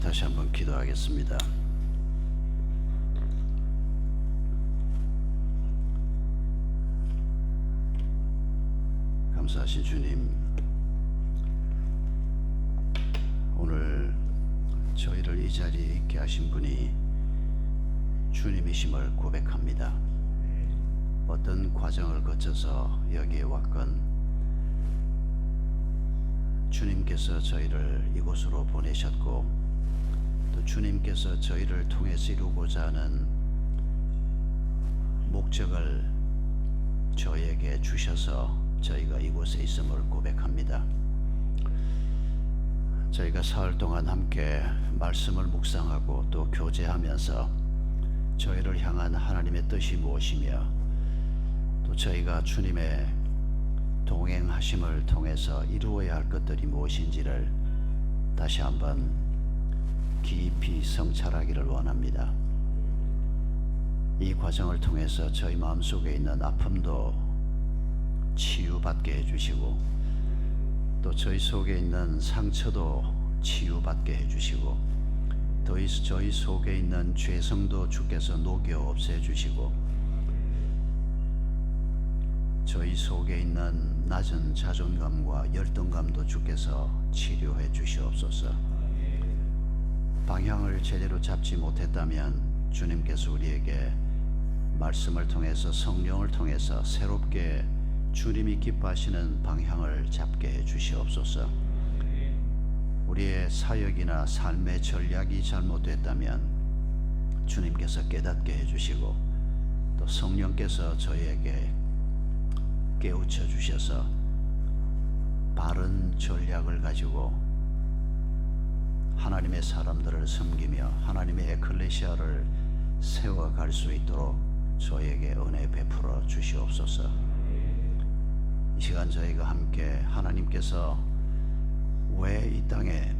다시 한번 기도하겠습니다. 감사하신 주님, 오늘 저희를 이 자리에 있게 하신 분이 주님이심을 고백합니다. 어떤 과정을 거쳐서 여기에 왔건 주님께서 저희를 이곳으로 보내셨고, 또 주님께서 저희를 통해서 이루고자 하는 목적을 저희에게 주셔서 저희가 이곳에 있음을 고백합니다. 저희가 사흘 동안 함께 말씀을 묵상하고 또 교제하면서 저희를 향한 하나님의 뜻이 무엇이며, 또 저희가 주님의 동행하심을 통해서 이루어야 할 것들이 무엇인지를 다시 한번 깊이 성찰하기를 원합니다. 이 과정을 통해서 저희 마음속에 있는 아픔도 치유받게 해주시고, 또 저희 속에 있는 상처도 치유받게 해주시고, 또 저희 속에 있는 죄성도 주께서 녹여 없애주시고, 저희 속에 있는 낮은 자존감과 열등감도 주께서 치료해 주시옵소서. 방향을 제대로 잡지 못했다면 주님께서 우리에게 말씀을 통해서, 성령을 통해서 새롭게 주님이 기뻐하시는 방향을 잡게 해 주시옵소서. 우리의 사역이나 삶의 전략이 잘못됐다면 주님께서 깨닫게 해 주시고, 또 성령께서 저희에게 깨우쳐 주셔서 바른 전략을 가지고 하나님의 사람들을 섬기며 하나님의 에클레시아를 세워갈 수 있도록 저에게 은혜 베풀어 주시옵소서. 이 시간 저희가 함께 하나님께서 왜 이 땅에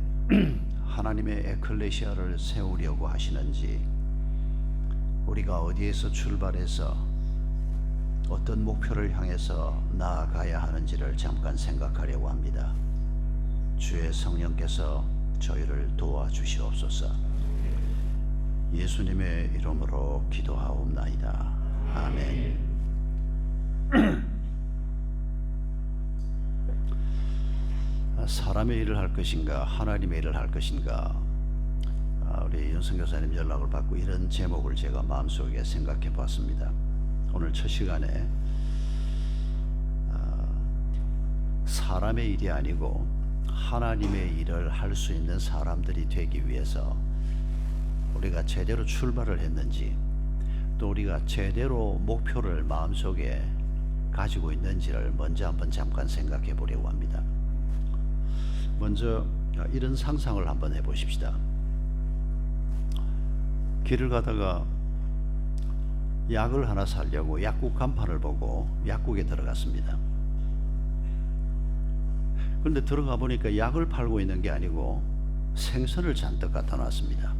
하나님의 에클레시아를 세우려고 하시는지, 우리가 어디에서 출발해서 어떤 목표를 향해서 나아가야 하는지를 잠깐 생각하려고 합니다. 주의 성령께서 저희를 도와주시옵소서. 예수님의 이름으로 기도하옵나이다. 아멘. 사람의 일을 할 것인가 하나님의 일을 할 것인가, 우리 윤성 교사님 연락을 받고 이런 제목을 제가 마음속에 생각해 봤습니다. 오늘 첫 시간에 사람의 일이 아니고 하나님의 일을 할 수 있는 사람들이 되기 위해서 우리가 제대로 출발을 했는지, 또 우리가 제대로 목표를 마음속에 가지고 있는지를 먼저 한번 잠깐 생각해 보려고 합니다. 먼저 이런 상상을 한번 해보십시다. 길을 가다가 약을 하나 사려고 약국 간판을 보고 약국에 들어갔습니다. 그런데 들어가 보니까 약을 팔고 있는 게 아니고 생선을 잔뜩 갖다 놨습니다.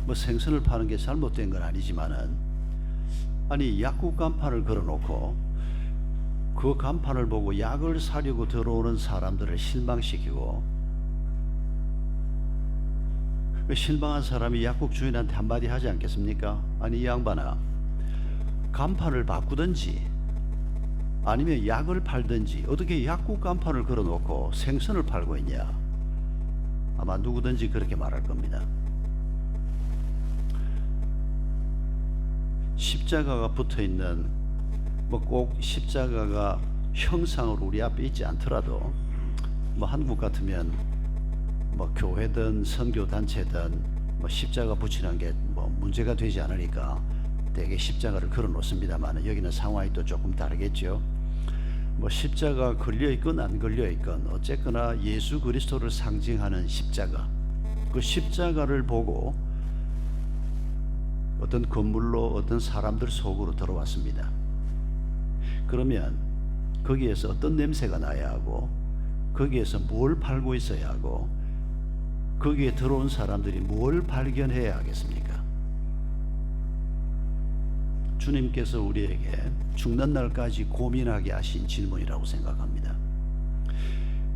뭐 생선을 파는 게 잘못된 건 아니지만은, 아니 약국 간판을 걸어놓고 그 간판을 보고 약을 사려고 들어오는 사람들을 실망시키고, 그 실망한 사람이 약국 주인한테 한마디 하지 않겠습니까? 아니 이 양반아, 간판을 바꾸든지 아니면 약을 팔든지 어떻게 약국 간판을 걸어놓고 생선을 팔고 있냐? 아마 누구든지 그렇게 말할 겁니다. 십자가가 붙어있는, 뭐 꼭 십자가가 형상으로 우리 앞에 있지 않더라도, 뭐 한국 같으면 뭐 교회든 선교단체든 뭐 십자가 붙이는 게 뭐 문제가 되지 않으니까 대개 십자가를 걸어 놓습니다만, 여기는 상황이 또 조금 다르겠죠. 뭐 십자가 걸려 있건 안 걸려 있건 어쨌거나 예수 그리스도를 상징하는 십자가, 그 십자가를 보고 어떤 건물로 어떤 사람들 속으로 들어왔습니다. 그러면 거기에서 어떤 냄새가 나야 하고, 거기에서 뭘 팔고 있어야 하고, 거기에 들어온 사람들이 뭘 발견해야 하겠습니까? 주님께서 우리에게 죽는 날까지 고민하게 하신 질문이라고 생각합니다.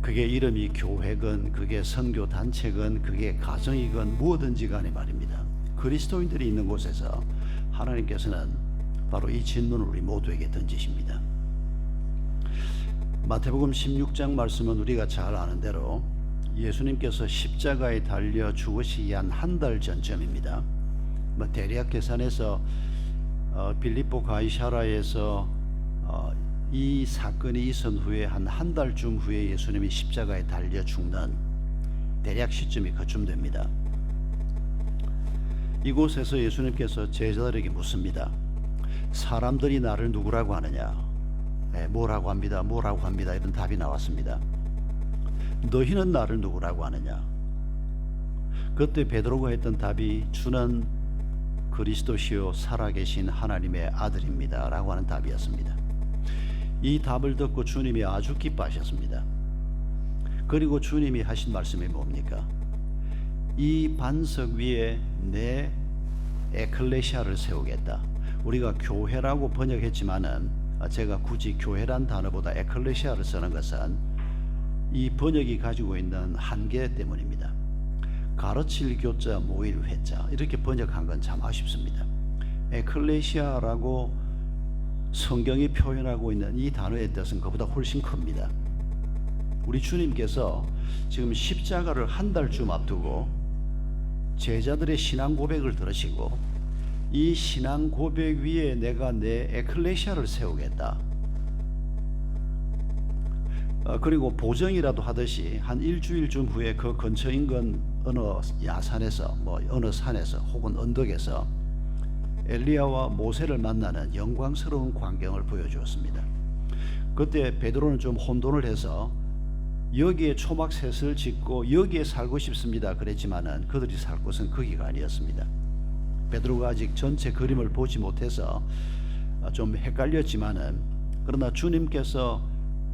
그게 이름이 교회건 그게 선교 단체건 그게 가정이건 무엇든지 간에 말입니다. 그리스도인들이 있는 곳에서 하나님께서는 바로 이 질문을 우리 모두에게 던지십니다. 마태복음 16장 말씀은 우리가 잘 아는 대로 예수님께서 십자가에 달려 죽으시기 한 달 전쯤입니다. 대략 계산해서 빌립보 가이사라에서 이 사건이 있은 후에 한 달쯤 후에 예수님이 십자가에 달려 죽는 대략 시점이 그쯤 됩니다. 이곳에서 예수님께서 제자들에게 묻습니다. 사람들이 나를 누구라고 하느냐? 뭐라고 합니다. 이런 답이 나왔습니다. 너희는 나를 누구라고 하느냐? 그때 베드로가 했던 답이 주는 그리스도시요 살아계신 하나님의 아들입니다 라고 하는 답이었습니다. 이 답을 듣고 주님이 아주 기뻐하셨습니다. 그리고 주님이 하신 말씀이 뭡니까? 이 반석 위에 내 에클레시아를 세우겠다. 우리가 교회라고 번역했지만은 제가 굳이 교회란 단어보다 에클레시아를 쓰는 것은 이 번역이 가지고 있는 한계 때문입니다. 가르칠 교자 모일 회자 이렇게 번역한 건 참 아쉽습니다. 에클레시아라고 성경이 표현하고 있는 이 단어의 뜻은 그보다 훨씬 큽니다. 우리 주님께서 지금 십자가를 한 달쯤 앞두고 제자들의 신앙 고백을 들으시고 이 신앙 고백 위에 내가 내 에클레시아를 세우겠다. 그리고 보정이라도 하듯이 한 일주일쯤 후에 그 근처 인근 어느 야산에서 어느 산에서 혹은 언덕에서 엘리야와 모세를 만나는 영광스러운 광경을 보여주었습니다. 그때 베드로는 좀 혼돈을 해서 여기에 초막셋을 짓고 여기에 살고 싶습니다 그랬지만은 그들이 살 곳은 거기가 아니었습니다. 베드로가 아직 전체 그림을 보지 못해서 좀 헷갈렸지만은 그러나 주님께서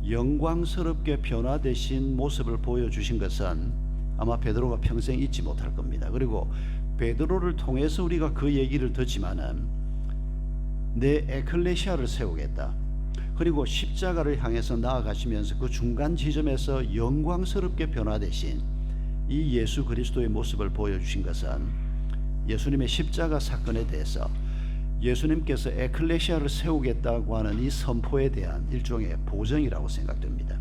영광스럽게 변화되신 모습을 보여주신 것은 아마 베드로가 평생 잊지 못할 겁니다. 그리고 베드로를 통해서 우리가 그 얘기를 듣지만은 내 에클레시아를 세우겠다. 그리고 십자가를 향해서 나아가시면서 그 중간 지점에서 영광스럽게 변화되신 이 예수 그리스도의 모습을 보여주신 것은 예수님의 십자가 사건에 대해서 예수님께서 에클레시아를 세우겠다고 하는 이 선포에 대한 일종의 보정이라고 생각됩니다.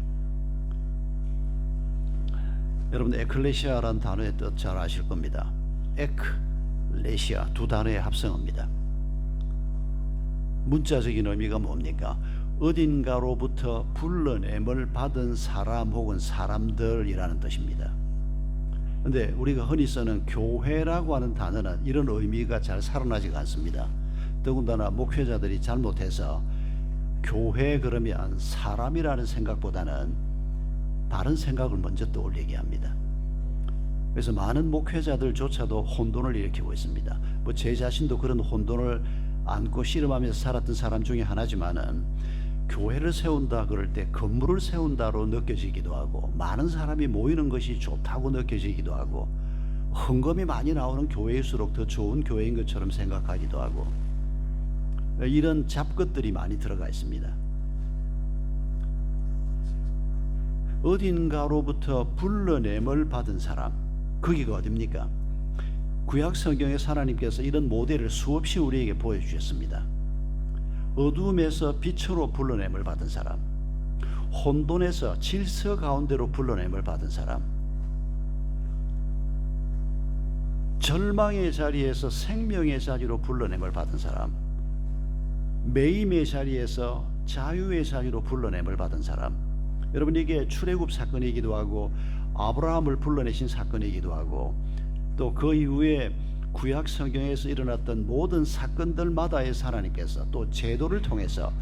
여러분 에클레시아라는 단어의 뜻 잘 아실 겁니다. 에클레시아 두 단어의 합성어입니다. 문자적인 의미가 뭡니까? 어딘가로부터 불러냄을 받은 사람 혹은 사람들이라는 뜻입니다. 그런데 우리가 흔히 쓰는 교회라고 하는 단어는 이런 의미가 잘 살아나지가 않습니다. 더군다나 목회자들이 잘못해서 교회 그러면 사람이라는 생각보다는 다른 생각을 먼저 떠올리게 합니다. 그래서 많은 목회자들조차도 혼돈을 일으키고 있습니다. 제 자신도 그런 혼돈을 안고 씨름하면서 살았던 사람 중에 하나지만은 교회를 세운다 그럴 때 건물을 세운다로 느껴지기도 하고 많은 사람이 모이는 것이 좋다고 느껴지기도 하고 헌금이 많이 나오는 교회일수록 더 좋은 교회인 것처럼 생각하기도 하고 이런 잡것들이 많이 들어가 있습니다. 어딘가로부터 불러냄을 받은 사람, 거기가 어딥니까? 구약 성경에서 하나님께서 이런 모델을 수없이 우리에게 보여주셨습니다. 어둠에서 빛으로 불러냄을 받은 사람, 혼돈에서 질서 가운데로 불러냄을 받은 사람, 절망의 자리에서 생명의 자리로 불러냄을 받은 사람, 매임의 자리에서 자유의 자리로 불러냄을 받은 사람. 여러분 이게 출애굽 사건이기도 하고 아브라함을 불러내신 사건이기도 하고 또 그 이후에 구약 성경에서 일어났던 모든 사건들마다의 하나님께서 또 제도를 통해서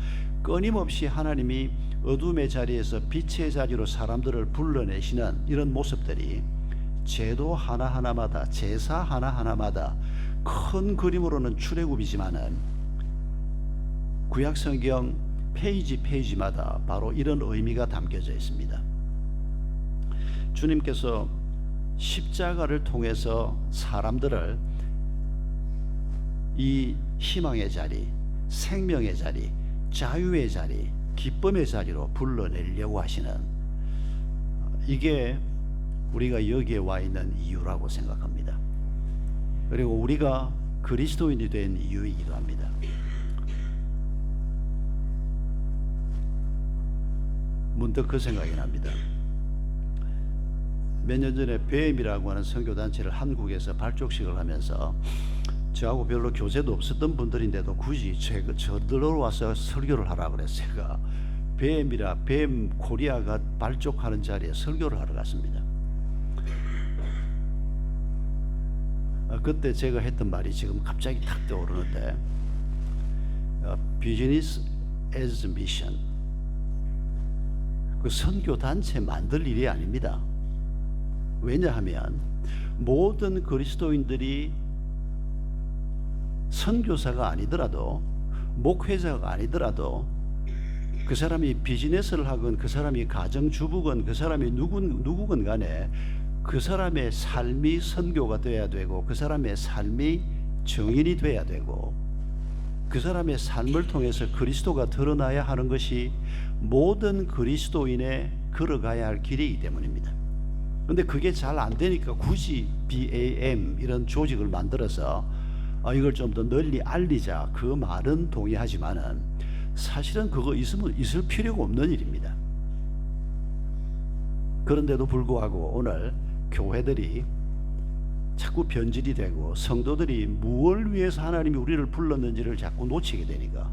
끊임없이 하나님이 어둠의 자리에서 빛의 자리로 사람들을 불러내시는 이런 모습들이 제도 하나하나마다 제사 하나하나마다 큰 그림으로는 출애굽이지만은 구약 성경 페이지마다 바로 이런 의미가 담겨져 있습니다. 주님께서 십자가를 통해서 사람들을 이 희망의 자리, 생명의 자리, 자유의 자리, 기쁨의 자리로 불러내려고 하시는 이게 우리가 여기에 와 있는 이유라고 생각합니다. 그리고 우리가 그리스도인이 된 이유이기도 합니다. 문득 그 생각이 납니다. 몇 년 전에 배임이라고 하는 선교단체를 한국에서 발족식을 하면서 저하고 별로 교제도 없었던 분들인데도 굳이 저들로 와서 설교를 하라 그래서 제가 뱀 코리아가 발족하는 자리에 설교를 하러 갔습니다. 그때 제가 했던 말이 지금 갑자기 탁 떠오르는데, Business as Mission. 그 선교 단체 만들 일이 아닙니다. 왜냐하면 모든 그리스도인들이 선교사가 아니더라도, 목회자가 아니더라도, 그 사람이 비즈니스를 하건 그 사람이 가정주부건 그 사람이 누구건 간에 그 사람의 삶이 선교가 돼야 되고, 그 사람의 삶이 정인이 돼야 되고, 그 사람의 삶을 통해서 그리스도가 드러나야 하는 것이 모든 그리스도인의 걸어가야 할 길이기 때문입니다. 그런데 그게 잘 안 되니까 굳이 BAM 이런 조직을 만들어서 이걸 좀 더 널리 알리자, 그 말은 동의하지만은 사실은 그거 있을 필요가 없는 일입니다. 그런데도 불구하고 오늘 교회들이 자꾸 변질이 되고 성도들이 무엇을 위해서 하나님이 우리를 불렀는지를 자꾸 놓치게 되니까,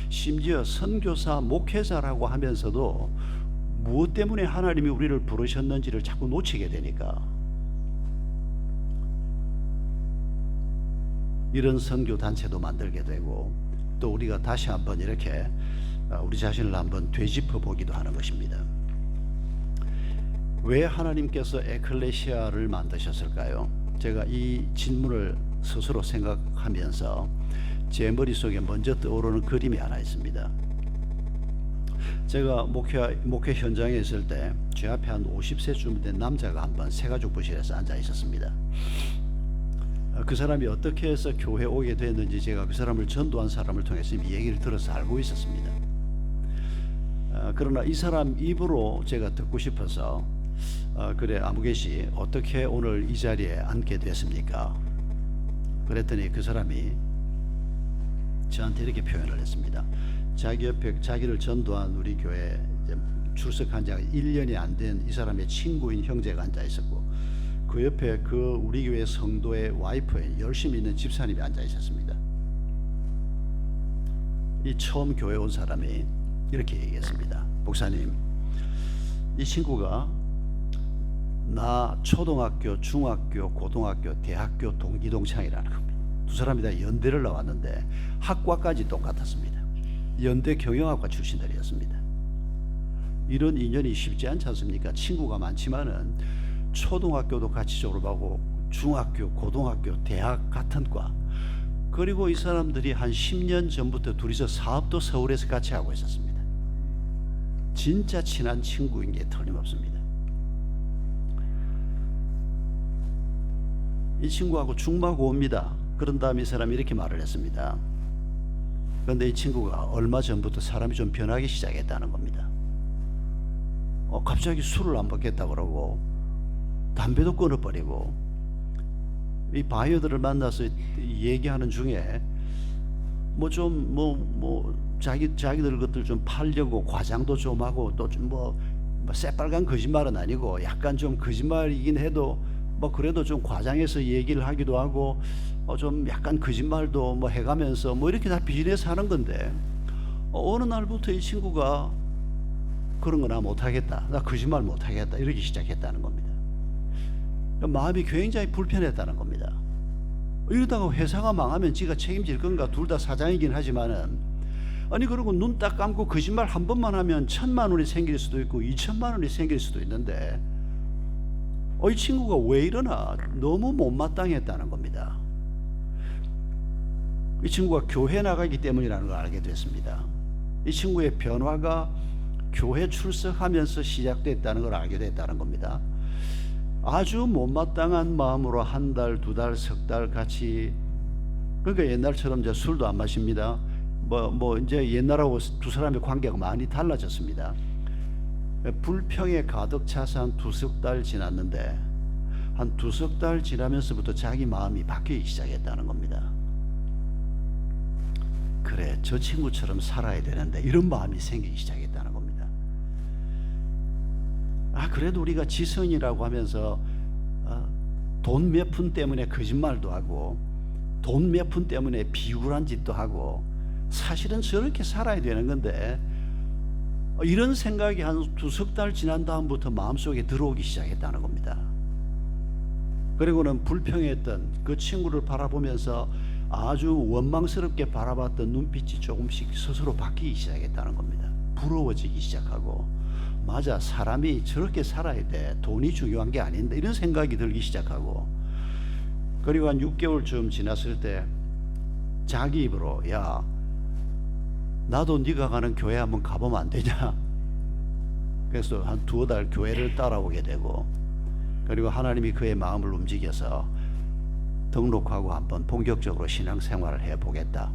심지어 선교사, 목회자라고 하면서도 무엇 때문에 하나님이 우리를 부르셨는지를 자꾸 놓치게 되니까 이런 선교 단체도 만들게 되고, 또 우리가 다시 한번 이렇게 우리 자신을 한번 되짚어 보기도 하는 것입니다. 왜 하나님께서 에클레시아를 만드셨을까요? 제가 이 질문을 스스로 생각하면서 제 머릿속에 먼저 떠오르는 그림이 하나 있습니다. 제가 목회 현장에 있을 때 제 앞에 한 50세쯤 된 남자가 한번 새가족 부실에서 앉아 있었습니다. 그 사람이 어떻게 해서 교회 오게 됐는지 제가 그 사람을 전도한 사람을 통해서 이미 얘기를 들어서 알고 있었습니다. 그러나 이 사람 입으로 제가 듣고 싶어서 그래, 아무개씨 어떻게 오늘 이 자리에 앉게 됐습니까? 그랬더니 그 사람이 저한테 이렇게 표현을 했습니다. 자기 옆에 자기를 전도한 우리 교회 이제 출석한 지가 1년이 안 된 이 사람의 친구인 형제가 앉아 있었고, 그 옆에 그 우리 교회 성도의 와이프에 열심히 있는 집사님이 앉아 있었습니다. 이 처음 교회 온 사람이 이렇게 얘기했습니다. 목사님, 이 친구가 나 초등학교, 중학교, 고등학교, 대학교 동기동창이라는 겁니다. 두 사람이 다 연대를 나왔는데 학과까지 똑같았습니다. 연대 경영학과 출신들이었습니다. 이런 인연이 쉽지 않지 않습니까? 친구가 많지만은 초등학교도 같이 졸업하고 중학교, 고등학교, 대학 같은 과, 그리고 이 사람들이 한 10년 전부터 둘이서 사업도 서울에서 같이 하고 있었습니다. 진짜 친한 친구인 게 틀림없습니다. 이 친구하고 중마고입니다. 그런 다음에 이 사람이 이렇게 말을 했습니다. 그런데 이 친구가 얼마 전부터 사람이 좀 변하기 시작했다는 겁니다. 갑자기 술을 안 먹겠다 그러고 담배도 끊어버리고, 이 바이어들을 만나서 얘기하는 중에 자기들 것들 좀 팔려고 과장도 좀 하고, 또 좀 새빨간 거짓말은 아니고 약간 좀 거짓말이긴 해도 그래도 좀 과장해서 얘기를 하기도 하고, 좀 약간 거짓말도 해가면서 이렇게 다 비즈니스 하는 건데, 어느 날부터 이 친구가 그런 거 나 못하겠다, 나 거짓말 못하겠다 이렇게 시작했다는 겁니다. 마음이 굉장히 불편했다는 겁니다. 이러다가 회사가 망하면 지가 책임질 건가? 둘 다 사장이긴 하지만은, 아니 그리고 눈 딱 감고 거짓말 한 번만 하면 1,000만 원이 생길 수도 있고 2,000만 원이 생길 수도 있는데, 이 친구가 왜 이러나 너무 못마땅했다는 겁니다. 이 친구가 교회 나가기 때문이라는 걸 알게 됐습니다. 이 친구의 변화가 교회 출석하면서 시작됐다는 걸 알게 됐다는 겁니다. 아주 못마땅한 마음으로 한 달, 두 달, 석 달 같이, 그러니까 옛날처럼 이제 술도 안 마십니다. 이제 옛날하고 두 사람의 관계가 많이 달라졌습니다. 불평에 가득 차서 한 두석 달 지났는데 한 두석 달 지나면서부터 자기 마음이 바뀌기 시작했다는 겁니다. 그래, 저 친구처럼 살아야 되는데 이런 마음이 생기기 시작했다는 겁니다. 그래도 우리가 지성이라고 하면서 돈 몇 푼 때문에 거짓말도 하고 돈 몇 푼 때문에 비굴한 짓도 하고 사실은 저렇게 살아야 되는 건데 이런 생각이 한 두석 달 지난 다음부터 마음속에 들어오기 시작했다는 겁니다. 그리고는 불평했던 그 친구를 바라보면서 아주 원망스럽게 바라봤던 눈빛이 조금씩 스스로 바뀌기 시작했다는 겁니다. 부러워지기 시작하고, 맞아, 사람이 저렇게 살아야 돼, 돈이 중요한 게 아닌데, 이런 생각이 들기 시작하고, 그리고 한 6개월쯤 지났을 때 자기 입으로, 야, 나도 네가 가는 교회 한번 가보면 안 되냐? 그래서 한 2달 교회를 따라오게 되고, 그리고 하나님이 그의 마음을 움직여서 등록하고 한번 본격적으로 신앙생활을 해보겠다.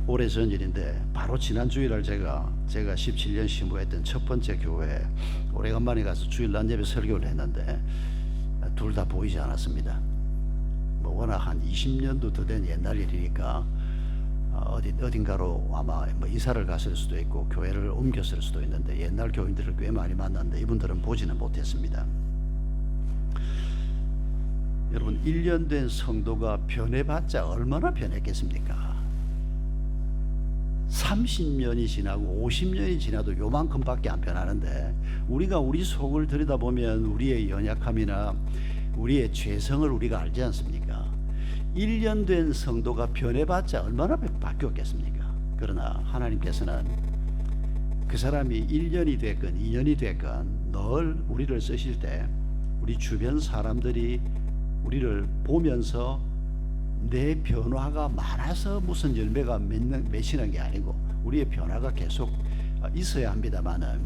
오래전 일인데 바로 지난 주일날 제가 17년 신부했던 첫 번째 교회에 오래간만에 가서 주일 낮 예배 설교를 했는데 둘 다 보이지 않았습니다. 워낙 한 20년도 더 된 옛날 일이니까 어딘가로 아마 이사를 갔을 수도 있고 교회를 옮겼을 수도 있는데 옛날 교인들을 꽤 많이 만났는데 이분들은 보지는 못했습니다. 여러분, 1년 된 성도가 변해봤자 얼마나 변했겠습니까? 30년이 지나고 50년이 지나도 요만큼밖에 안 변하는데 우리가 우리 속을 들여다보면 우리의 연약함이나 우리의 죄성을 우리가 알지 않습니까? 1년 된 성도가 변해봤자 얼마나 바뀌었겠습니까? 그러나 하나님께서는 그 사람이 1년이 됐건 2년이 됐건 늘 우리를 쓰실 때 우리 주변 사람들이 우리를 보면서 내 변화가 많아서 무슨 열매가 맺히는 게 아니고 우리의 변화가 계속 있어야 합니다만은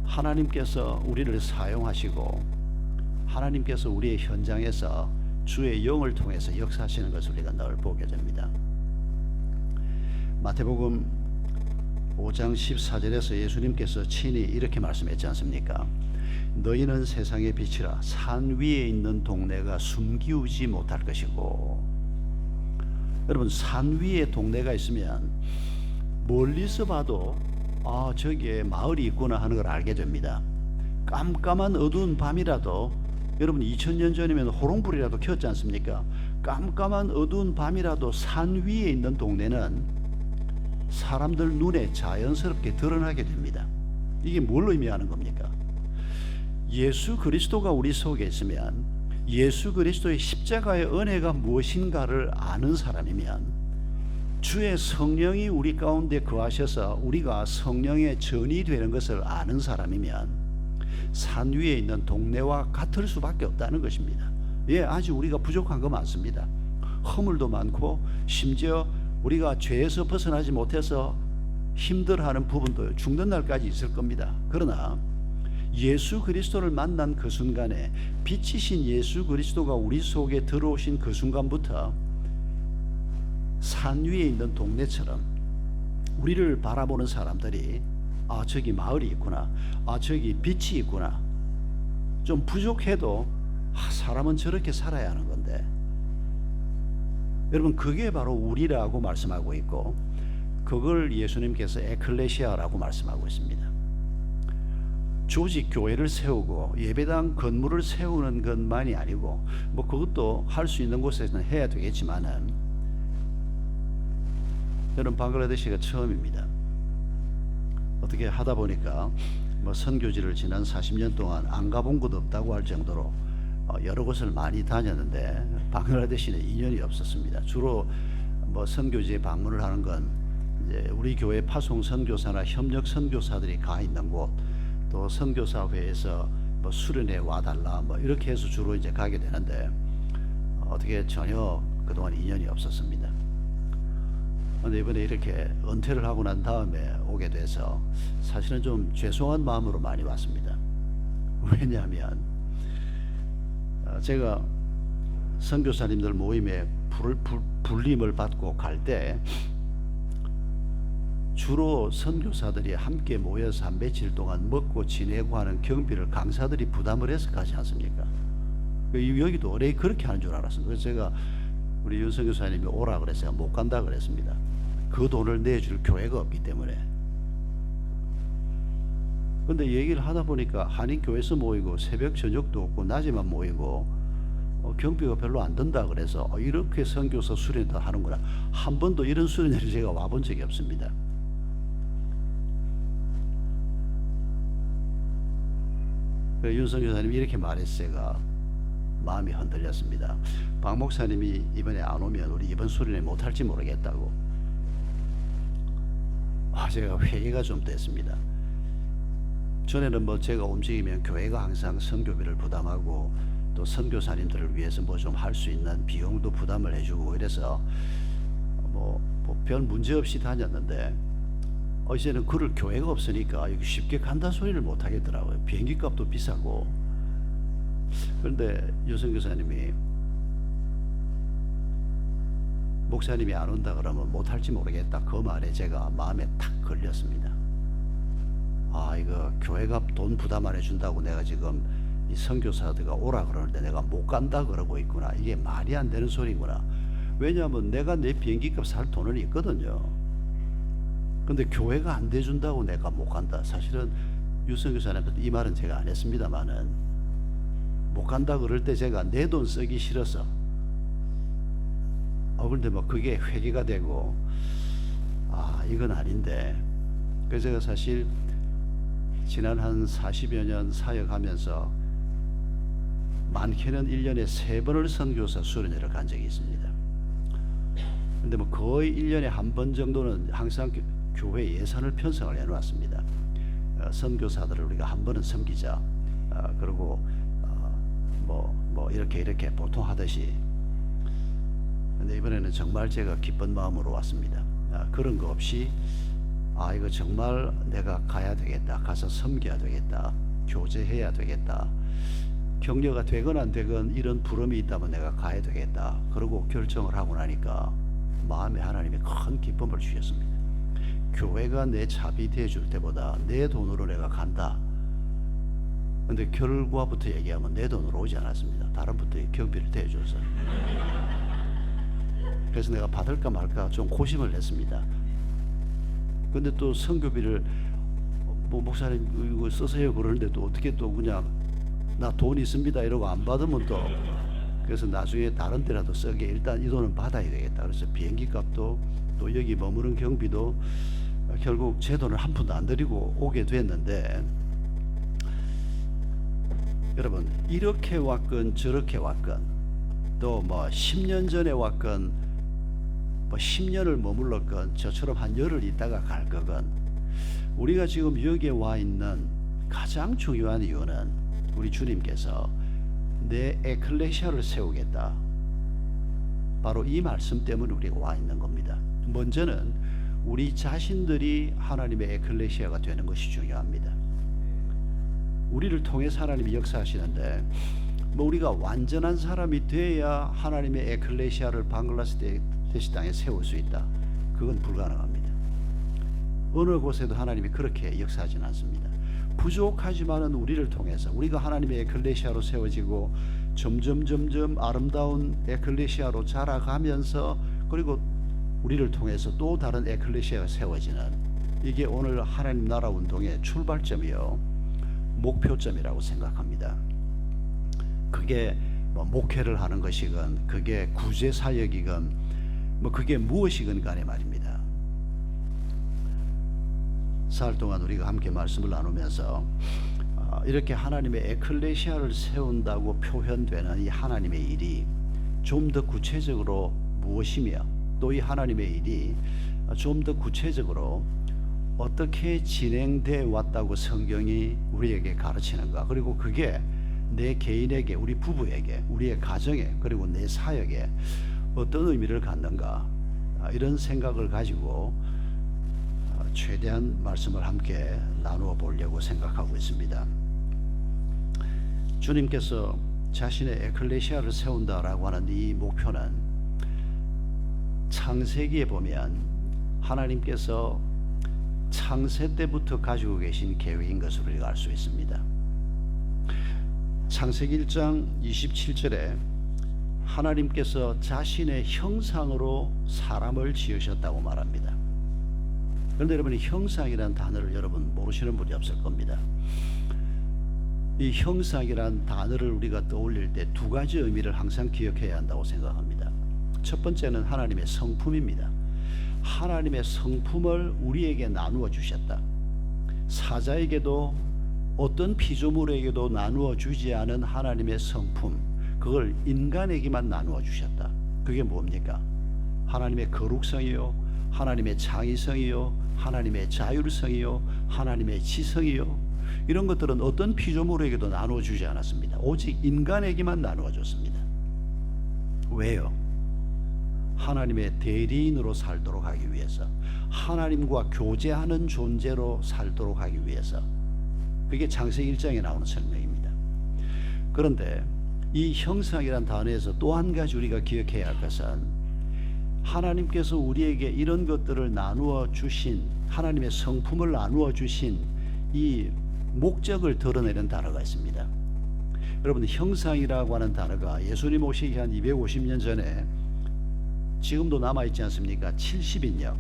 하나님께서 우리를 사용하시고 하나님께서 우리의 현장에서 주의 영을 통해서 역사하시는 것을 우리가 늘 보게 됩니다. 마태복음 5장 14절에서 예수님께서 친히 이렇게 말씀했지 않습니까? 너희는 세상의 빛이라. 산 위에 있는 동네가 숨기우지 못할 것이고. 여러분, 산 위에 동네가 있으면 멀리서 봐도 저기에 마을이 있구나 하는 걸 알게 됩니다. 깜깜한 어두운 밤이라도, 여러분 2000년 전이면 호롱불이라도 켰지 않습니까? 깜깜한 어두운 밤이라도 산 위에 있는 동네는 사람들 눈에 자연스럽게 드러나게 됩니다. 이게 뭘 의미하는 겁니까? 예수 그리스도가 우리 속에 있으면, 예수 그리스도의 십자가의 은혜가 무엇인가를 아는 사람이면, 주의 성령이 우리 가운데 거하셔서 우리가 성령의 전이 되는 것을 아는 사람이면 산 위에 있는 동네와 같을 수밖에 없다는 것입니다. 아직 우리가 부족한 거 많습니다. 허물도 많고 심지어 우리가 죄에서 벗어나지 못해서 힘들어하는 부분도 죽는 날까지 있을 겁니다. 그러나 예수 그리스도를 만난 그 순간에, 빛이신 예수 그리스도가 우리 속에 들어오신 그 순간부터 산 위에 있는 동네처럼 우리를 바라보는 사람들이 저기 마을이 있구나, 저기 빛이 있구나, 좀 부족해도 사람은 저렇게 살아야 하는 건데, 여러분 그게 바로 우리라고 말씀하고 있고, 그걸 예수님께서 에클레시아라고 말씀하고 있습니다. 조직 교회를 세우고 예배당 건물을 세우는 것만이 아니고 그것도 할 수 있는 곳에서는 해야 되겠지만은, 저는 방글라데시가 처음입니다. 어떻게 하다 보니까 선교지를 지난 40년 동안 안 가본 곳 없다고 할 정도로 여러 곳을 많이 다녔는데 방글라데시는 인연이 없었습니다. 주로 선교지에 방문을 하는 건 이제 우리 교회 파송 선교사나 협력 선교사들이 가 있는 곳, 또 선교사회에서 수련회 와달라 이렇게 해서 주로 이제 가게 되는데, 어떻게 전혀 그동안 인연이 없었습니다. 그런데 이번에 이렇게 은퇴를 하고 난 다음에 오게 돼서 사실은 좀 죄송한 마음으로 많이 왔습니다. 왜냐하면 제가 선교사님들 모임에 불림을 받고 갈 때 주로 선교사들이 함께 모여서 한 며칠 동안 먹고 지내고 하는 경비를 강사들이 부담을 해서 가지 않습니까? 여기도 어레 그렇게 하는 줄 알았어요. 그래서 제가 우리 윤석 교사님이 오라 그래서 제가 못 간다 그랬습니다. 그 돈을 내줄 교회가 없기 때문에. 근데 얘기를 하다 보니까 한인교회에서 모이고 새벽 저녁도 없고 낮에만 모이고 경비가 별로 안 든다 그래서 이렇게 선교사 수련도 하는구나. 한 번도 이런 수련회를 제가 와본 적이 없습니다. 윤석 교사님이 이렇게 말했어요. 제가 마음이 흔들렸습니다. 박 목사님이 이번에 안 오면 우리 이번 수련회 못할지 모르겠다고. 제가 회의가 좀 됐습니다. 전에는 뭐 제가 움직이면 교회가 항상 선교비를 부담하고 또 선교사님들을 위해서 뭐 좀 할 수 있는 비용도 부담을 해주고 이래서 뭐 별 문제 없이 다녔는데 이제는 그럴 교회가 없으니까 쉽게 간다 소리를 못 하겠더라고요. 비행기 값도 비싸고. 그런데 유성 교사님이 목사님이 안 온다 그러면 못할지 모르겠다. 그 말에 제가 마음에 탁 걸렸습니다. 이거 교회가 돈 부담 안 해준다고 내가 지금 이 선교사들과 오라 그러는데 내가 못 간다 그러고 있구나. 이게 말이 안 되는 소리구나. 왜냐하면 내가 내 비행기값 살 돈은 있거든요. 근데 교회가 안 대준다고 내가 못 간다. 사실은 유성 교사님한테 이 말은 제가 안 했습니다만은 못 간다 그럴 때 제가 내 돈 쓰기 싫어서 근데 뭐 그게 회개가 되고 이건 아닌데. 그래서 제가 사실 지난 한 40여 년 사역하면서 많게는 1년에 3번을 선교사 수련회를 간 적이 있습니다. 근데 뭐 거의 1년에 한 번 정도는 항상 교회 예산을 편성을 해놓았습니다. 선교사들을 우리가 한 번은 섬기자. 그리고 뭐 이렇게 보통 하듯이. 근데 이번에는 정말 제가 기쁜 마음으로 왔습니다. 그런 거 없이 이거 정말 내가 가야 되겠다. 가서 섬겨야 되겠다. 교제해야 되겠다. 격려가 되건 안 되건 이런 부름이 있다면 내가 가야 되겠다. 그러고 결정을 하고 나니까 마음에 하나님이 큰 기쁨을 주셨습니다. 교회가 내 차비 대줄 때보다 내 돈으로 내가 간다. 근데 결과부터 얘기하면 내 돈으로 오지 않았습니다. 다른 분들이 경비를 대줘서. 그래서 내가 받을까 말까 좀 고심을 했습니다. 근데 또 선교비를 목사님 이거 쓰세요 그러는데 또 어떻게 또 그냥 나 돈 있습니다 이러고 안 받으면 또 그래서 나중에 다른 데라도 쓰게 일단 이 돈은 받아야 되겠다. 그래서 비행기 값도 또 여기 머무는 경비도 결국 제 돈을 한 푼도 안 들이고 오게 됐는데, 여러분 이렇게 왔건 저렇게 왔건 또 뭐 10년 전에 왔건 뭐 10년을 머물렀건 저처럼 한 열흘 있다가 갈 거건 우리가 지금 여기에 와 있는 가장 중요한 이유는 우리 주님께서 내 에클레시아를 세우겠다. 바로 이 말씀 때문에 우리가 와 있는 겁니다. 먼저는 우리 자신들이 하나님의 에클레시아가 되는 것이 중요합니다. 우리를 통해서 하나님이 역사하시는데 뭐 우리가 완전한 사람이 돼야 하나님의 에클레시아를 방글라데시 땅에 세울 수 있다. 그건 불가능합니다. 어느 곳에도 하나님이 그렇게 역사하지는 않습니다. 부족하지만은 우리를 통해서 우리가 하나님의 에클레시아로 세워지고 점점 아름다운 에클레시아로 자라가면서 그리고 우리를 통해서 또 다른 에클레시아가 세워지는, 이게 오늘 하나님 나라 운동의 출발점이요 목표점이라고 생각합니다. 그게 뭐 목회를 하는 것이건 그게 구제 사역이건 뭐 그게 무엇이건 간에 말입니다. 사흘 동안 우리가 함께 말씀을 나누면서 이렇게 하나님의 에클레시아를 세운다고 표현되는 이 하나님의 일이 좀 더 구체적으로 무엇이며 또 이 하나님의 일이 좀 더 구체적으로 어떻게 진행되어 왔다고 성경이 우리에게 가르치는가, 그리고 그게 내 개인에게, 우리 부부에게, 우리의 가정에, 그리고 내 사역에 어떤 의미를 갖는가, 이런 생각을 가지고 최대한 말씀을 함께 나누어 보려고 생각하고 있습니다. 주님께서 자신의 에클레시아를 세운다라고 하는 이 목표는 창세기에 보면 하나님께서 창세 때부터 가지고 계신 계획인 것으로 우리가 알 수 있습니다. 창세기 1장 27절에 하나님께서 자신의 형상으로 사람을 지으셨다고 말합니다. 그런데 여러분, 형상이라는 단어를 여러분 모르시는 분이 없을 겁니다. 이 형상이라는 단어를 우리가 떠올릴 때 두 가지 의미를 항상 기억해야 한다고 생각합니다. 첫 번째는 하나님의 성품입니다. 하나님의 성품을 우리에게 나누어 주셨다. 사자에게도 어떤 피조물에게도 나누어 주지 않은 하나님의 성품, 그걸 인간에게만 나누어 주셨다. 그게 뭡니까? 하나님의 거룩성이요, 하나님의 창의성이요, 하나님의 자율성이요, 하나님의 지성이요, 이런 것들은 어떤 피조물에게도 나누어 주지 않았습니다. 오직 인간에게만 나누어 줬습니다. 왜요? 하나님의 대리인으로 살도록 하기 위해서, 하나님과 교제하는 존재로 살도록 하기 위해서. 그게 창세기 1장에 나오는 설명입니다. 그런데 이 형상이란 단어에서 또 한 가지 우리가 기억해야 할 것은, 하나님께서 우리에게 이런 것들을 나누어 주신, 하나님의 성품을 나누어 주신 이 목적을 드러내는 단어가 있습니다. 여러분, 형상이라고 하는 단어가 예수님 오시기 한 250년 전에 지금도 남아있지 않습니까? 70인역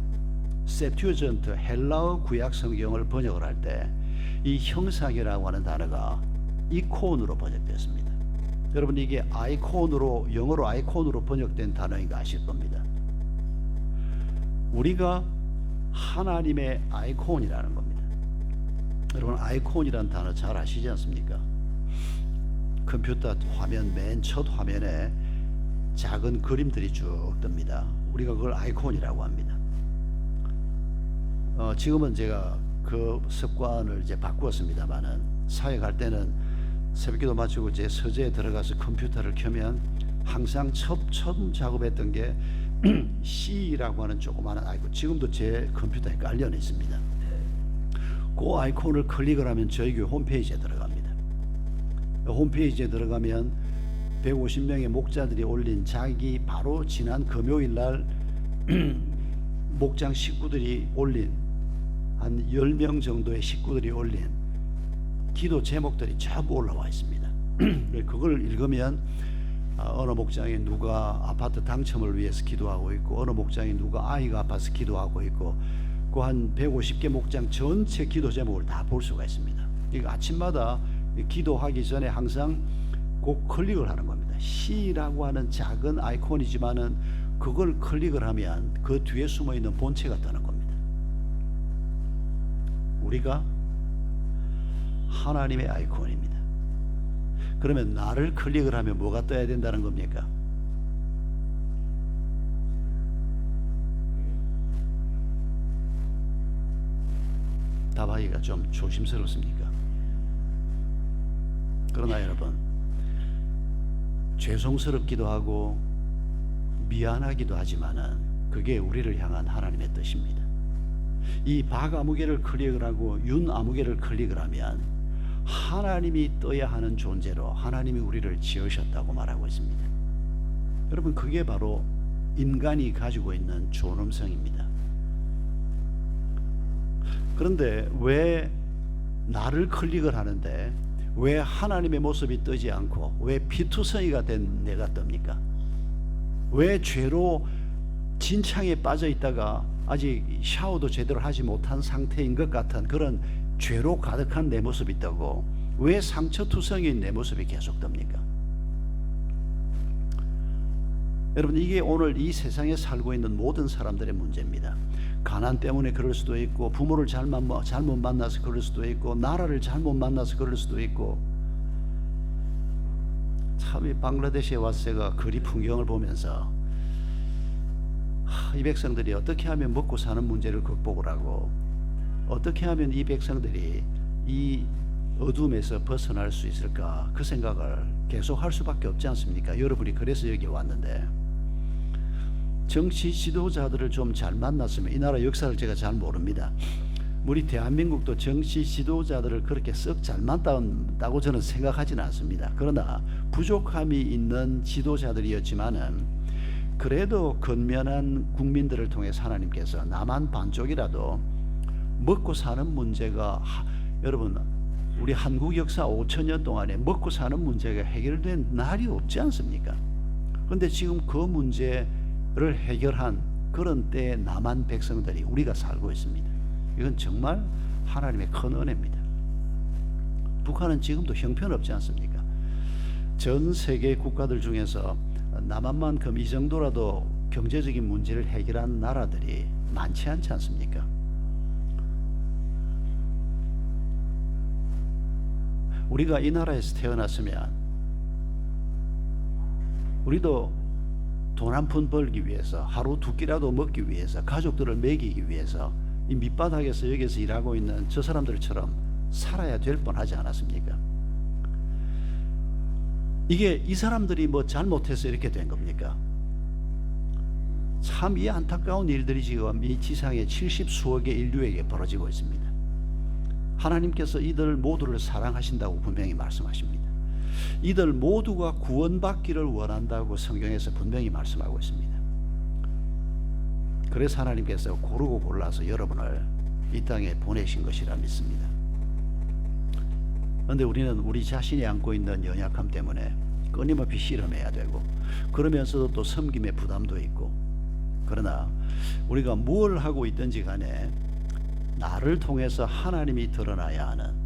세튜어전트 헬라어 구약 성경을 번역을 할 때 이 형상이라고 하는 단어가 이콘으로 번역됐습니다. 여러분, 이게 아이콘으로, 영어로 아이콘으로 번역된 단어인 거 아실 겁니다. 우리가 하나님의 아이콘이라는 겁니다. 여러분, 아이콘이라는 단어 잘 아시지 않습니까? 컴퓨터 화면 맨 첫 화면에 작은 그림들이 쭉 뜹니다. 우리가 그걸 아이콘이라고 합니다. 지금은 제가 그 습관을 이제 바꾸었습니다만은, 사역할 때는 새벽기도 마치고 제 서재에 들어가서 컴퓨터를 켜면 항상 처음 작업했던 게 C라고 하는 조그마한 아이콘, 지금도 제 컴퓨터에 깔려 있습니다. 그 아이콘을 클릭을 하면 저희 교회 홈페이지에 들어갑니다. 홈페이지에 들어가면 150명의 목자들이 올린, 자기 바로 지난 금요일 날 목장 식구들이 올린, 한 10명 정도의 식구들이 올린 기도 제목들이 전부 올라와 있습니다. 그걸 읽으면 어느 목장에 누가 아파트 당첨을 위해서 기도하고 있고, 어느 목장에 누가 아이가 아파서 기도하고 있고, 그 한 150개 목장 전체 기도 제목을 다 볼 수가 있습니다. 이거 아침마다 기도하기 전에 항상 꼭 클릭을 하는 겁니다. C라고 하는 작은 아이콘이지만은 그걸 클릭을 하면 그 뒤에 숨어 있는 본체가 뜨는 겁니다. 우리가 하나님의 아이콘입니다. 그러면 나를 클릭을 하면 뭐가 떠야 된다는 겁니까? 답하기가 좀 조심스럽습니까? 그러나 여러분, 죄송스럽기도 하고 미안하기도 하지만은 그게 우리를 향한 하나님의 뜻입니다. 이 박아무개를 클릭을 하고 윤아무개를 클릭을 하면 하나님이 떠야 하는 존재로 하나님이 우리를 지으셨다고 말하고 있습니다. 여러분, 그게 바로 인간이 가지고 있는 존엄성입니다. 그런데 왜 나를 클릭을 하는데 왜 하나님의 모습이 뜨지 않고 왜 피투성이가 된 내가 뜹니까? 왜 죄로 진창에 빠져 있다가 아직 샤워도 제대로 하지 못한 상태인 것 같은 그런 죄로 가득한 내 모습이 뜨고, 왜 상처투성인 내 모습이 계속 뜹니까? 여러분, 이게 오늘 이 세상에 살고 있는 모든 사람들의 문제입니다. 가난 때문에 그럴 수도 있고, 부모를 잘못 만나서 그럴 수도 있고, 나라를 잘못 만나서 그럴 수도 있고. 참, 이 방글라데시에 와서 제가 거리 풍경을 보면서 이 백성들이 어떻게 하면 먹고 사는 문제를 극복을 하고, 어떻게 하면 이 백성들이 이 어둠에서 벗어날 수 있을까, 그 생각을 계속 할 수밖에 없지 않습니까? 여러분이 그래서 여기 왔는데, 정치 지도자들을 좀 잘 만났으면, 이 나라 역사를 제가 잘 모릅니다. 우리 대한민국도 정치 지도자들을 그렇게 썩 잘 만났다고 저는 생각하지는 않습니다. 그러나 부족함이 있는 지도자들이었지만은 그래도 건면한 국민들을 통해 하나님께서 남한 반쪽이라도 먹고 사는 문제가 여러분 우리 한국 역사 5천년 동안에 먹고 사는 문제가 해결된 날이 없지 않습니까? 그런데 지금 그 문제를 해결한 그런 때에 남한 백성들이 우리가 살고 있습니다. 이건 정말 하나님의 큰 은혜입니다. 북한은 지금도 형편없지 않습니까? 전 세계 국가들 중에서 남한만큼 이 정도라도 경제적인 문제를 해결한 나라들이 많지 않지 않습니까? 우리가 이 나라에서 태어났으면 우리도 돈 한 푼 벌기 위해서, 하루 두 끼라도 먹기 위해서, 가족들을 먹이기 위해서 이 밑바닥에서 여기서 일하고 있는 저 사람들처럼 살아야 될 뻔하지 않았습니까? 이게 이 사람들이 뭐 잘못해서 이렇게 된 겁니까? 참 이 안타까운 일들이 지금 이 지상의 70수억의 인류에게 벌어지고 있습니다. 하나님께서 이들 모두를 사랑하신다고 분명히 말씀하십니다. 이들 모두가 구원받기를 원한다고 성경에서 분명히 말씀하고 있습니다. 그래서 하나님께서 고르고 골라서 여러분을 이 땅에 보내신 것이라 믿습니다. 그런데 우리는 우리 자신이 안고 있는 연약함 때문에 끊임없이 실험해야 되고, 그러면서도 또 섬김의 부담도 있고, 그러나 우리가 뭘 하고 있든지 간에 나를 통해서 하나님이 드러나야 하는,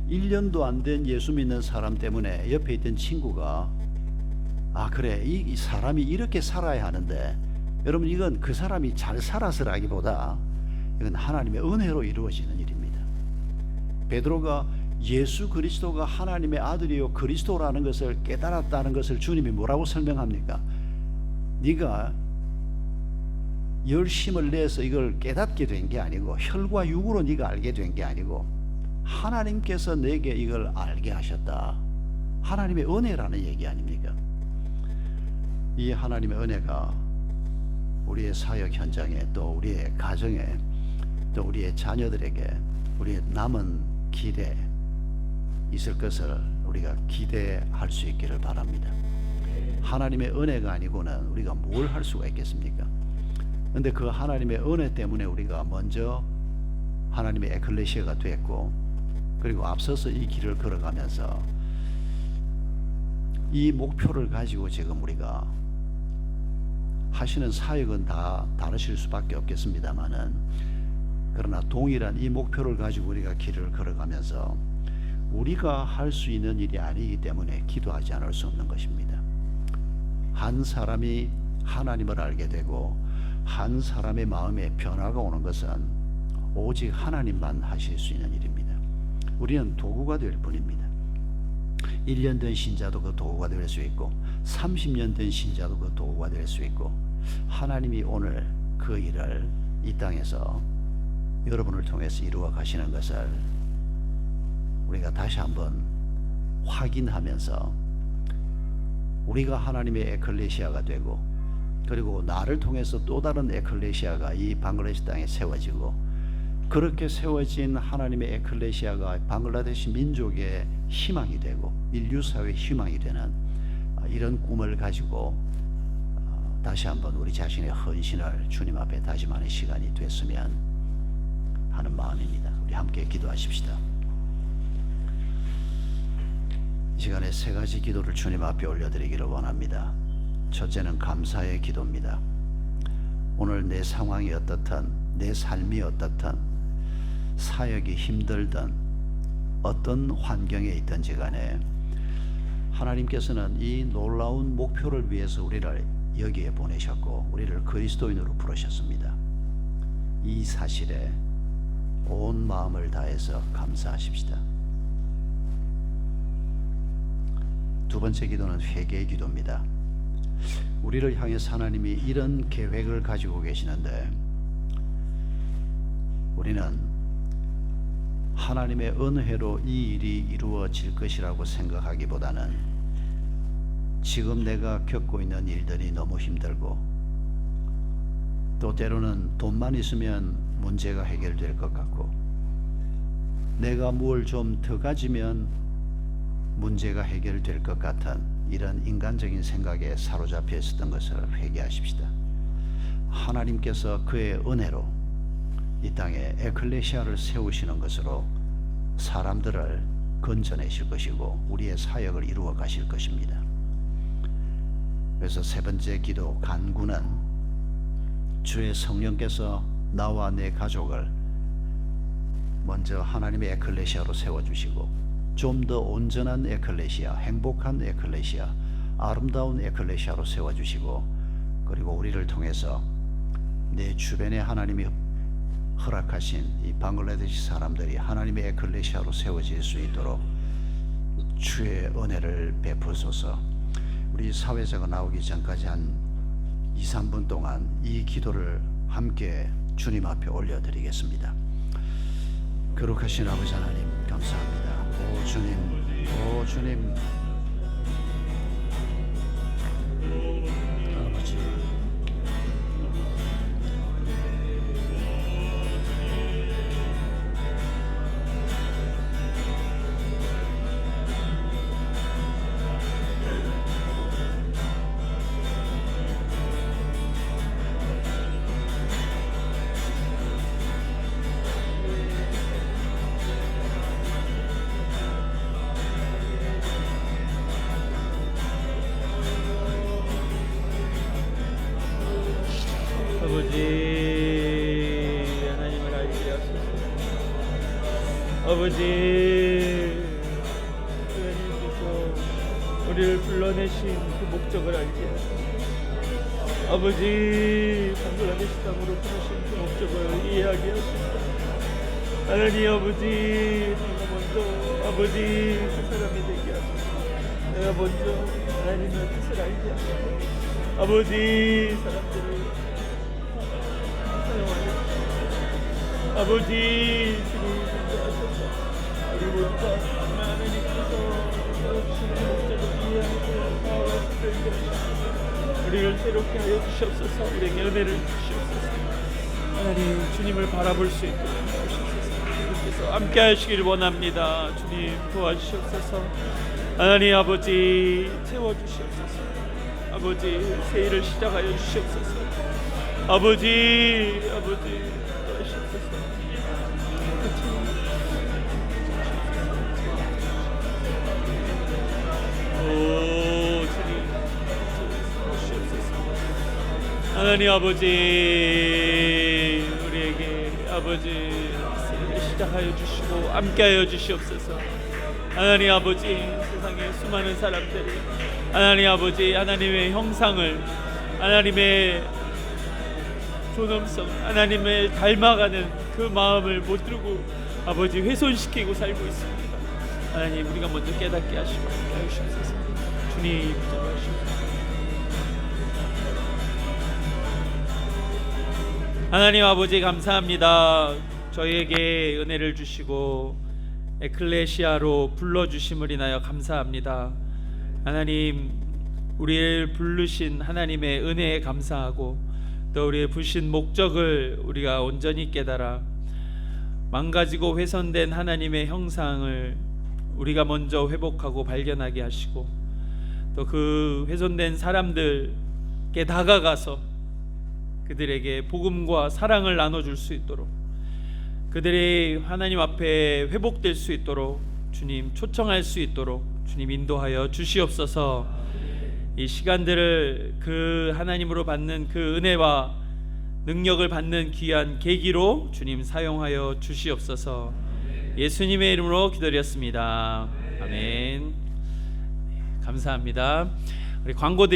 1년도 안 된 예수 믿는 사람 때문에 옆에 있던 친구가 그래 이 사람이 이렇게 살아야 하는데, 여러분 이건 그 사람이 잘 살아서라기보다 이건 하나님의 은혜로 이루어지는 일입니다. 베드로가 예수 그리스도가 하나님의 아들이요 그리스도라는 것을 깨달았다는 것을 주님이 뭐라고 설명합니까? 네가 열심을 내서 이걸 깨닫게 된 게 아니고, 혈과 육으로 네가 알게 된 게 아니고 하나님께서 내게 이걸 알게 하셨다. 하나님의 은혜라는 얘기 아닙니까? 이 하나님의 은혜가 우리의 사역 현장에, 또 우리의 가정에, 또 우리의 자녀들에게, 우리의 남은 길에 있을 것을 우리가 기대할 수 있기를 바랍니다. 하나님의 은혜가 아니고는 우리가 뭘 할 수가 있겠습니까? 그런데 그 하나님의 은혜 때문에 우리가 먼저 하나님의 에클레시아가 됐고, 그리고 앞서서 이 길을 걸어가면서 이 목표를 가지고 지금 우리가 하시는 사역은 다 다르실 수밖에 없겠습니다만은, 그러나 동일한 이 목표를 가지고 우리가 길을 걸어가면서 우리가 할 수 있는 일이 아니기 때문에 기도하지 않을 수 없는 것입니다. 한 사람이 하나님을 알게 되고 한 사람의 마음에 변화가 오는 것은 오직 하나님만 하실 수 있는 일입니다. 우리는 도구가 될 뿐입니다. 1년 된 신자도 그 도구가 될 수 있고, 30년 된 신자도 그 도구가 될 수 있고, 하나님이 오늘 그 일을 이 땅에서 여러분을 통해서 이루어 가시는 것을 우리가 다시 한번 확인하면서 우리가 하나님의 에클레시아가 되고, 그리고 나를 통해서 또 다른 에클레시아가 이 방글라데시 땅에 세워지고, 그렇게 세워진 하나님의 에클레시아가 방글라데시 민족의 희망이 되고 인류 사회의 희망이 되는 이런 꿈을 가지고 다시 한번 우리 자신의 헌신을 주님 앞에 다짐하는 시간이 됐으면 하는 마음입니다. 우리 함께 기도하십시다. 이 시간에 세 가지 기도를 주님 앞에 올려드리기를 원합니다. 첫째는 감사의 기도입니다. 오늘 내 상황이 어떻든, 내 삶이 어떻든, 사역이 힘들든, 어떤 환경에 있든지 간에 하나님께서는 이 놀라운 목표를 위해서 우리를 여기에 보내셨고 우리를 그리스도인으로 부르셨습니다. 이 사실에 온 마음을 다해서 감사하십시다. 두 번째 기도는 회개의 기도입니다. 우리를 향해서 하나님이 이런 계획을 가지고 계시는데, 우리는 하나님의 은혜로 이 일이 이루어질 것이라고 생각하기보다는 지금 내가 겪고 있는 일들이 너무 힘들고, 또 때로는 돈만 있으면 문제가 해결될 것 같고, 내가 뭘 좀 더 가지면 문제가 해결될 것 같은 이런 인간적인 생각에 사로잡혀 있었던 것을 회개하십시다. 하나님께서 그의 은혜로 이 땅에 에클레시아를 세우시는 것으로 사람들을 건져내실 것이고 우리의 사역을 이루어 가실 것입니다. 그래서 세 번째 기도 간구는 주의 성령께서 나와 내 가족을 먼저 하나님의 에클레시아로 세워주시고 좀 더 온전한 에클레시아, 행복한 에클레시아, 아름다운 에클레시아로 세워주시고 그리고 우리를 통해서 내 주변에 하나님이 허락하신 이 방글라데시 사람들이 하나님의 에클레시아로 세워질 수 있도록 주의 은혜를 베푸소서. 우리 사회자가 나오기 전까지 한 2-3분 동안 이 기도를 함께 주님 앞에 올려드리겠습니다. 거룩하신 아버지 하나님 감사합니다. 오 주님, 오 주님, 아버지 아버지 하나님을 알게 하소서. 아버지 하나님께서 우리를 불러내신 그 목적을 알게 하소서. 아버지 방글라데시 땅으로 부르신 그 목적을 이해하게 하소서. 하나님 아버지 내가 먼저 아버지 그 사람이 되게 하소서. 내가 먼저 하나님의 뜻을 알게 하소서. 아버지 사람들을 아버지 주님 인도하셔서 우리 모두가 하나님께서 주시는 목적을 이해하고 나아갈 수 있게 하시옵소서. 우리를 새롭게 하여 주시옵소서. 우리에게 은혜를 주시옵소서. 하나님 주님을 바라볼 수 있도록 하시옵소서. 주님께서 함께 하시길 원합니다. 주님 도와주시옵소서. 하나님 아버지 채워주시옵소서. 아버지 새 일을 시작하여 주시옵소서. 아버지 도와주시옵소서. 하나님 아버지 우리에게 아버지 새해를 시작하여 주시고 함께하여 주시옵소서. 하나님 아버지 세상에 수많은 사람들이 하나님 아버지 하나님의 형상을 하나님의 존엄성 하나님을 닮아가는 그 마음을 못 두고 아버지 훼손시키고 살고 있습니다. 하나님 우리가 먼저 깨닫게 하시고 함께하여 주시옵소서. 주님 붙잡아주시옵소서. 하나님 아버지 감사합니다. 저희에게 은혜를 주시고 에클레시아로 불러주심을 인하여 감사합니다. 하나님 우리를 부르신 하나님의 은혜에 감사하고 또 우리의 부르신 목적을 우리가 온전히 깨달아 망가지고 훼손된 하나님의 형상을 우리가 먼저 회복하고 발견하게 하시고 또 그 훼손된 사람들께 다가가서 그들에게 복음과 사랑을 나눠줄 수 있도록 그들이 하나님 앞에 회복될 수 있도록 주님 초청할 수 있도록 주님 인도하여 주시옵소서. 이 시간들을 그 하나님으로 받는 그 은혜와 능력을 받는 귀한 계기로 주님 사용하여 주시옵소서. 예수님의 이름으로 기도드렸습니다. 아멘. 감사합니다. 우리 광고드리